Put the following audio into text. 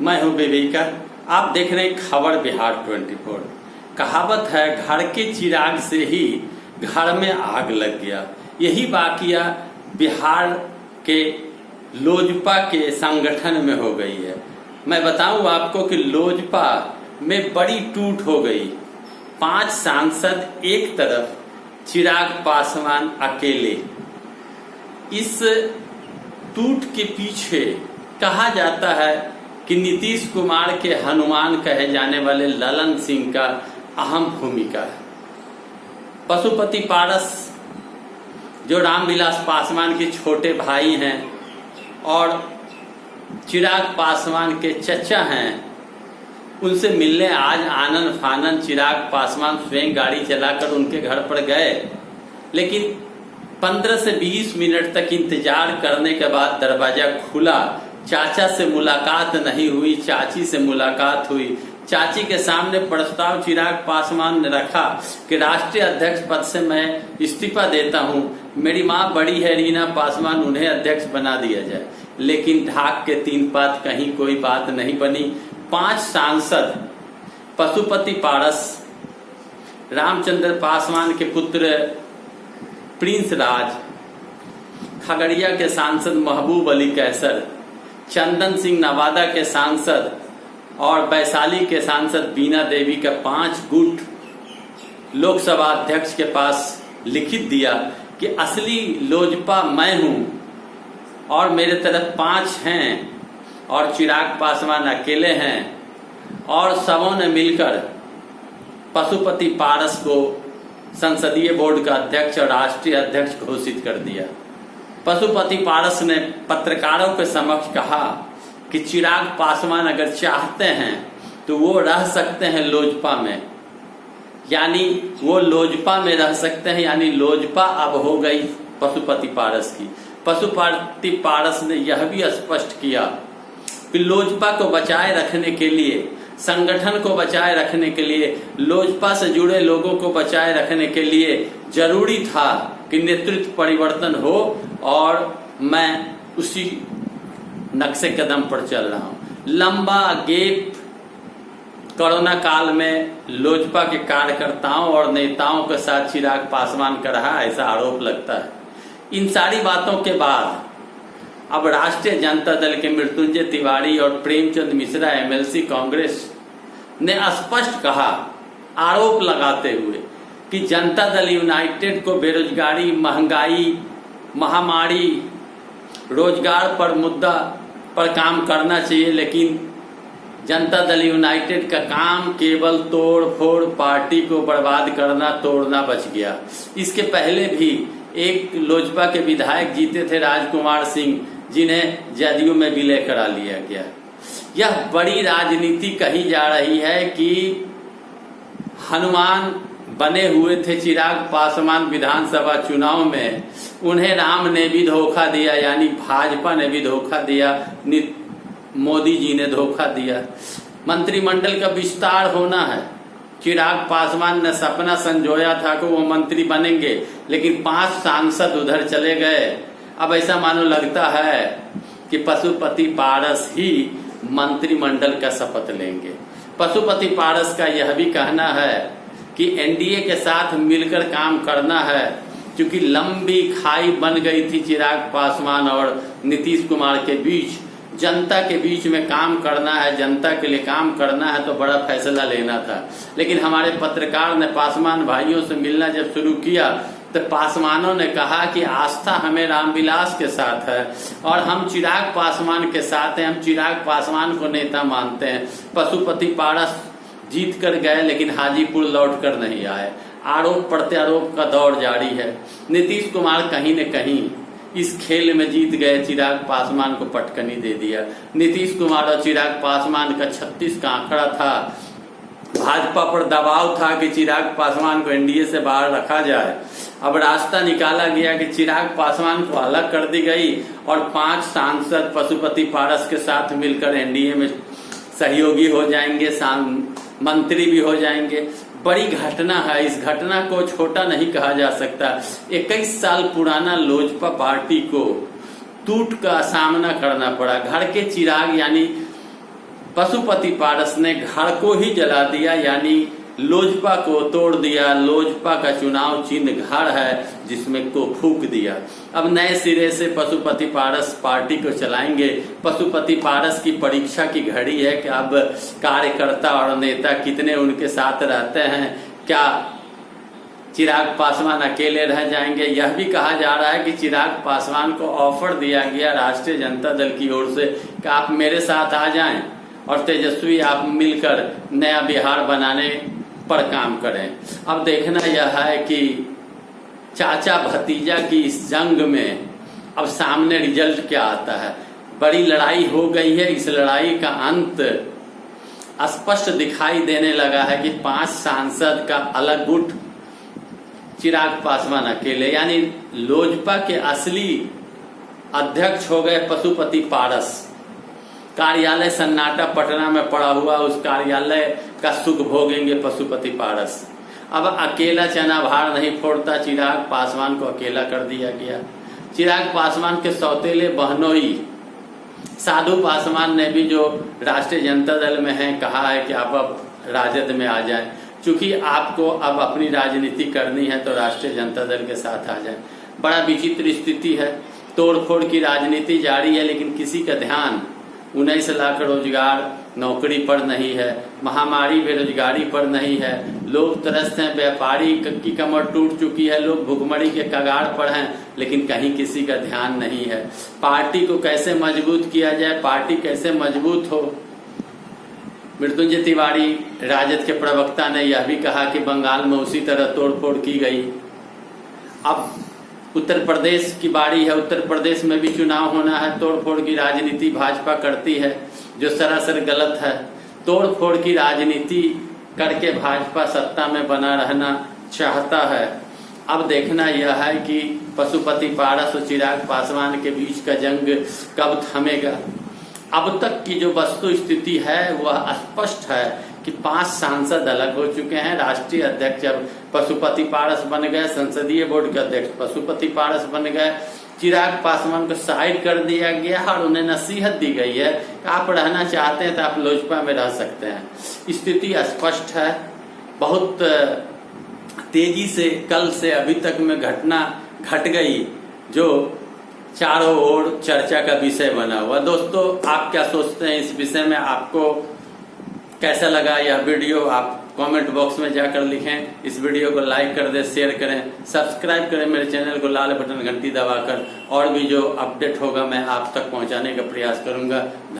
मैं हूं विवेका। आप देख रहे हैं खबर बिहार 24। कहावत है, घर के चिराग से ही घर में आग लग गया। यही वाकया बिहार के लोजपा के संगठन में हो गई है। मैं बताऊं आपको कि लोजपा में बड़ी टूट हो गई। 5 सांसद एक तरफ, चिराग पासवान अकेले। इस टूट के पीछे कहा जाता है कि नीतीश कुमार के हनुमान कहे जाने वाले ललन सिंह का अहम भूमिका है। पशुपति पारस जो रामविलास पासवान के छोटे भाई हैं और चिराग पासवान के चचा हैं, उनसे मिलने आज आनन फानन चिराग पासवान स्वयं गाड़ी चलाकर उनके घर पर गए। लेकिन 15 से 20 मिनट तक इंतजार करने के बाद दरवाजा खुला। चाचा से मुलाकात नहीं हुई, चाची से मुलाकात हुई। चाची के सामने प्रस्ताव चिराग पासवान ने रखा कि राष्ट्रीय अध्यक्ष पद से मैं इस्तीफा देता हूं। मेरी माँ बड़ी है रीना पासवान, उन्हें अध्यक्ष बना दिया जाए। लेकिन ढाक के 3 पात कहीं कोई बात नहीं बनी। 5 सांसद, पशुपति पारस, रामचंद्र पासवान के पुत्र प्रिंस राज, खगड़िया के सांसद महबूब अली कैसर, चंदन सिंह नवादा के सांसद और वैशाली के सांसद बीना देवी का 5 गुट लोकसभा अध्यक्ष के पास लिखित दिया कि असली लोजपा मैं हूं और मेरे तरफ 5 हैं और चिराग पासवान अकेले हैं। और सबों ने मिलकर पशुपति पारस को संसदीय बोर्ड का अध्यक्ष और राष्ट्रीय अध्यक्ष घोषित कर दिया। पशुपति पारस ने पत्रकारों के समक्ष कहा कि चिराग पासवान अगर चाहते हैं तो वो रह सकते हैं लोजपा में, यानी वो लोजपा में रह सकते हैं, यानी लोजपा अब हो गई पशुपति पारस की। पशुपति पारस ने यह भी स्पष्ट किया कि लोजपा को बचाए रखने के लिए, संगठन को बचाए रखने के लिए, लोजपा से जुड़े लोगों को बचाए रखने के लिए जरूरी था कि नेतृत्व परिवर्तन हो और मैं उसी नक्शे कदम पर चल रहा हूं। लंबा गैप कोरोना काल में लोजपा के कार्यकर्ताओं और नेताओं के साथ चिराग पासवान का रहा, ऐसा आरोप लगता है। इन सारी बातों के बाद अब राष्ट्रीय जनता दल के मृत्युंजय तिवारी और प्रेमचंद मिश्रा एमएलसी कांग्रेस ने स्पष्ट कहा, आरोप लगाते हुए, कि जनता दल यूनाइटेड को बेरोजगारी, महंगाई, महामारी, रोजगार पर मुद्दा पर काम करना चाहिए। लेकिन जनता दल यूनाइटेड का काम केवल तोड़ फोड़, पार्टी को बर्बाद करना, तोड़ना बच गया। इसके पहले भी एक लोजपा के विधायक जीते थे, राजकुमार सिंह, जिन्हें जदयू में विलय करा लिया गया। यह बड़ी राजनीति कही जा रही है कि हनुमान बने हुए थे चिराग पासवान विधानसभा चुनाव में, उन्हें राम ने भी धोखा दिया, यानी भाजपा ने भी धोखा दिया, मोदी जी ने धोखा दिया। मंत्रिमंडल का विस्तार होना है। चिराग पासवान ने सपना संजोया था कि वो मंत्री बनेंगे, लेकिन 5 सांसद उधर चले गए। अब ऐसा मानो लगता है कि पशुपति पारस ही मंत्रिमंडल का शपथ लेंगे। पशुपति पारस का यह भी कहना है कि एनडीए के साथ मिलकर काम करना है, क्योंकि लंबी खाई बन गई थी चिराग पासवान और नीतीश कुमार के बीच। जनता के बीच में काम करना है, जनता के लिए काम करना है तो बड़ा फैसला लेना था। लेकिन हमारे पत्रकार ने पासवान भाइयों से मिलना जब शुरू किया तो पासवानों ने कहा कि आस्था हमें रामविलास के साथ है और हम चिराग पासवान के साथ हैं, हम चिराग पासवान को नेता मानते हैं। पशुपति पारस जीत कर गए लेकिन हाजीपुर लौट कर नहीं आए। आरोप प्रत्यारोप का दौर जारी है। नीतीश कुमार कहीं न कहीं इस खेल में जीत गए, चिराग पासवान को पटकनी दे दिया। नीतीश कुमार और चिराग पासवान का 36 का आंकड़ा था। भाजपा पर दबाव था कि चिराग पासवान को एनडीए से बाहर रखा जाए। अब रास्ता निकाला गया कि चिराग पासवान को अलग कर दी गई और 5 सांसद पशुपति पारस के साथ मिलकर एनडीए में सहयोगी हो जाएंगे, मंत्री भी हो जाएंगे। बड़ी घटना है। इस घटना को छोटा नहीं कहा जा सकता। 21 साल पुराना लोजपा पार्टी को टूट का सामना करना पड़ा। घर के चिराग यानी पशुपति पारस ने घर को ही जला दिया, यानी लोजपा को तोड़ दिया। लोजपा का चुनाव चिन्ह घर है, जिसमें को फूंक दिया। अब नए सिरे से पशुपति पारस पार्टी को चलाएंगे। पशुपति पारस की परीक्षा की घड़ी है कि अब कार्यकर्ता और नेता कितने उनके साथ रहते हैं। क्या चिराग पासवान अकेले रह जाएंगे? यह भी कहा जा रहा है कि चिराग पासवान को ऑफर दिया गया राष्ट्रीय जनता दल की ओर से कि आप मेरे साथ आ जाएं और तेजस्वी आप मिलकर नया बिहार बनाने पर काम करें। अब देखना यह है कि चाचा भतीजा की इस जंग में अब सामने रिजल्ट क्या आता है। बड़ी लड़ाई हो गई है। इस लड़ाई का अंत स्पष्ट दिखाई देने लगा है कि 5 सांसद का अलग गुट, चिराग पासवान अकेले, यानी लोजपा के असली अध्यक्ष हो गए पशुपति पारस। कार्यालय सन्नाटा पटना में पड़ा हुआ, उस कार्यालय का सुख भोगेंगे पशुपति पारस। अब अकेला चना भार नहीं फोड़ता, चिराग पासवान को अकेला कर दिया गया। चिराग पासवान के सौतेले बहनोई साधु पासवान ने भी, जो राष्ट्रीय जनता दल में हैं, कहा है कि आप अब राजद में आ जाएं। चूंकि आपको अब अपनी राजनीति करनी है तो राष्ट्रीय जनता दल के साथ आ जाएं। बड़ा विचित्र स्थिति है। तोड़फोड़ की राजनीति जारी है, लेकिन किसी का ध्यान 19 लाख रोजगार नौकरी पर नहीं है, महामारी बेरोजगारी पर नहीं है, लोग त्रस्त हैं, व्यापारी की कमर टूट चुकी है, लोग भुखमरी के कगार पर हैं, लेकिन कहीं किसी का ध्यान नहीं है। पार्टी को कैसे मजबूत किया जाए, पार्टी कैसे मजबूत हो। मृत्युंजय तिवारी राजद के प्रवक्ता ने यह भी कहा कि बंगाल में उसी तरह तोड़फोड़ की गई। अब उत्तर प्रदेश की बारी है, उत्तर प्रदेश में भी चुनाव होना है। तोड़फोड़ की राजनीति भाजपा करती है, जो सरासर गलत है। तोड़फोड़ की राजनीति करके भाजपा सत्ता में बना रहना चाहता है। अब देखना यह है कि पशुपति पारस और चिराग पासवान के बीच का जंग कब थमेगा। अब तक की जो वस्तु स्थिति है वह स्पष्ट है कि 5 सांसद अलग हो चुके हैं। राष्ट्रीय अध्यक्ष अब पशुपति पारस बन गए, संसदीय बोर्ड के अध्यक्ष पशुपति पारस बन गए। चिराग पासवान को साइड कर दिया गया और उन्हें नसीहत दी गई है कि आप रहना चाहते हैं तो आप लोजपा में रह सकते हैं। स्थिति स्पष्ट है। बहुत तेजी से कल से अभी तक में घटना घट गई जो चारों ओर चर्चा का विषय बना हुआ। दोस्तों, आप क्या सोचते हैं इस विषय में? आपको कैसा लगा यह वीडियो? आप कमेंट बॉक्स में जाकर लिखें। इस वीडियो को लाइक कर दें, शेयर करें, सब्सक्राइब करें मेरे चैनल को लाल बटन घंटी दबाकर। और भी जो अपडेट होगा मैं आप तक पहुंचाने का प्रयास करूंगा।